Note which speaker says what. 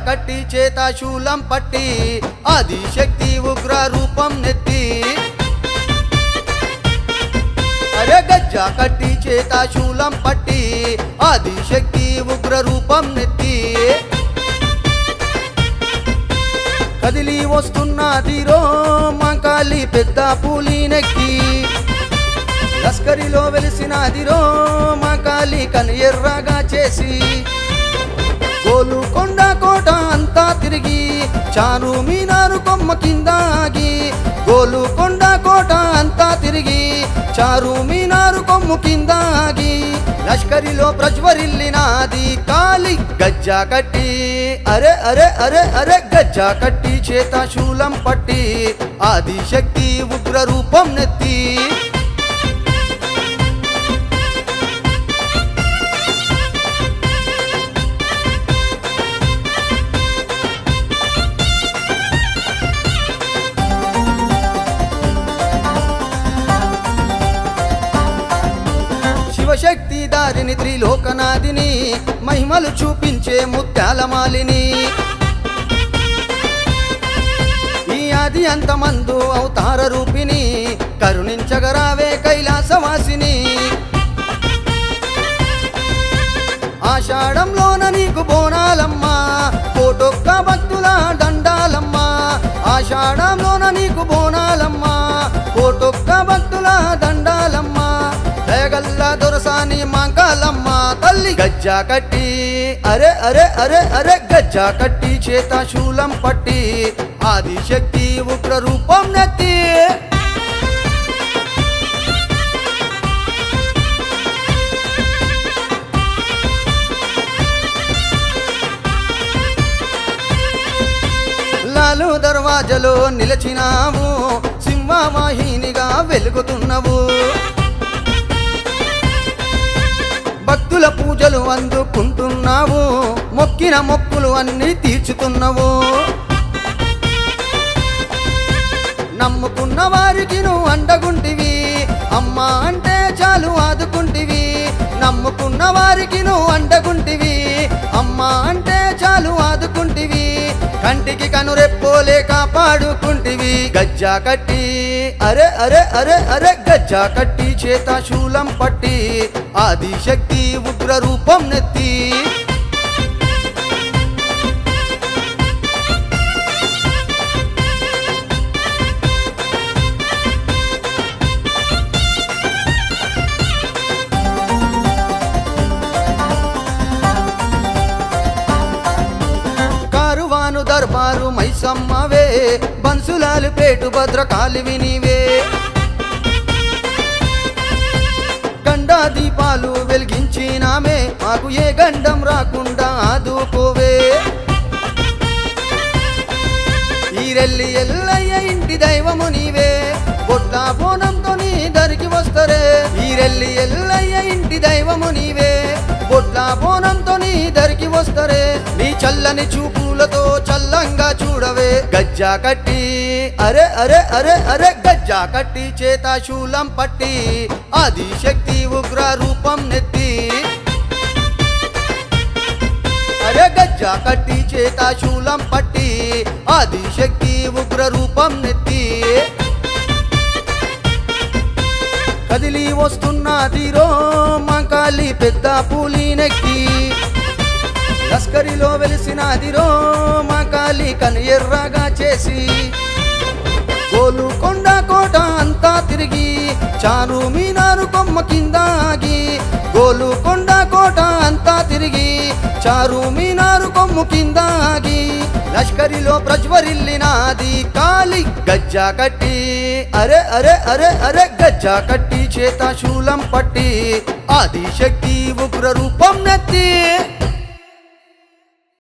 Speaker 1: కట్టి చేత శూలం పట్టి ఆదిశక్తి ఉగ్ర రూపం నెత్తి అరే గజ్జా కట్టి చేత శూలం పట్టి ఆదిశక్తి ఉగ్ర రూపం నెత్తి కదిలి వస్తున్నదిరో మంకాలి పెద్ద పూలినెక్కి లస్కరిలో వెలిసినదిరో మంకాలి కను ఎర్రగా చేసి గోలుకొండ కోట అంతా తిరిగి చారు మీనారు కొమ్మ కింద ఆగి గోలుకొండ కోట అంతా తిరిగి చారు మీనారు కొమ్ము కింద ఆగి లష్కరిలో ప్రజ్వరిల్లినాది కాలి గజ్జా కట్టి అరే అరే అరే అరే గజ్జా కట్టి చేత శూలం పట్టి ఆదిశక్తి ఉగ్ర రూపం నెత్తి శివశక్తి దారిని త్రిలోకనాదిని మహిమలు చూపించే ముత్యాల మాలిని ఈ ఆది అంతమందు అవతార రూపిణి కరుణించగరావే కైలాసవాసిని ఆషాఢంలోన నీకు బోనాలమ్మా కోటొక్క భక్తుల దండాలమ్మా ఆషాఢంలోన నీకు బోనాలమ్మా కోటొక్క భక్తుల దండాలమ్మా దయగల్ల దొరసాని మంకాలమ్మ తల్లి గజ్జా కట్టి అరే అరే అరే అరే గజ్జా కట్టి చేత శూలం పట్టి ఆదిశక్తి ఉగ్ర రూపం నెత్తి లాలు దర్వాజలో నిలిచినావు సింహవాహినిగా వెలుగుతున్నావు భక్తుల పూజలు అందుకుంటున్నావు మొక్కిన మొక్కులు అన్ని తీర్చుతున్నావు నమ్ముకున్న వారికి నువ్వు అండగుంటివి అమ్మ అంటే చాలు ఆదుకుంటివి నమ్ముకున్న వారికి నువ్వు అండగుంటివి అమ్మ అంటే చాలు ఆదుకుంటివి కంటికి కనురెప్పోలే కాపాడుకుంటివి గజ్జా కట్టి అరే అరే అరే అరే గజ్జా కట్టి చేత శూలం పట్టి ఆదిశక్తి ఉగ్ర రూపం నెత్తి కారువాను దర్బారు మైసమ్మవే బన్సులాలు పేటు భద్రకాళివి నీవే గండా దీపాలు వెలిగించినామే మాకు ఏ గండం రాకుండా ఆదుకోవే ఈరెల్లి ఎల్లయ్య ఇంటి దైవము నీవే బొట్ల బోనంతో నీ దరికి వస్తరే ఈరెల్లి ఎల్లయ్య ఇంటి దైవము నీవే బొట్ల బోనంతో నీ దరికి వస్తరే నీ చల్లని చూపులతో చల్లంగా చూడవే గజ్జా కట్టి అరే అరే అరే అరే గజ్జా కట్టి చేత శూలం పట్టి ఆదిశక్తి ఉగ్ర రూపం నెత్తి అరే గజ్జా కట్టి చేత శూలం పట్టి ఆదిశక్తి ఉగ్ర రూపం నెత్తి కదిలి వస్తున్నదిరో మంకాలి పెద్ద పూలినెక్కి లస్కరిలో వెలిసినదిరో మంకాలి కను ఎర్రగా చేసి గోలుకొండ కోట అంతా తిరిగి చారు మీనారు కొమ్మ కింద ఆగి గోలుకొండ కోట అంతా తిరిగి చారు మీనారు కొమ్ము కింద ఆగి లష్కరిలో ప్రజ్వరిల్లినాది కాలి గజ్జా కట్టి అరే అరే అరే అరే గజ్జా కట్టి చేత శూలం పట్టి ఆదిశక్తి ఉగ్ర రూపం నెత్తి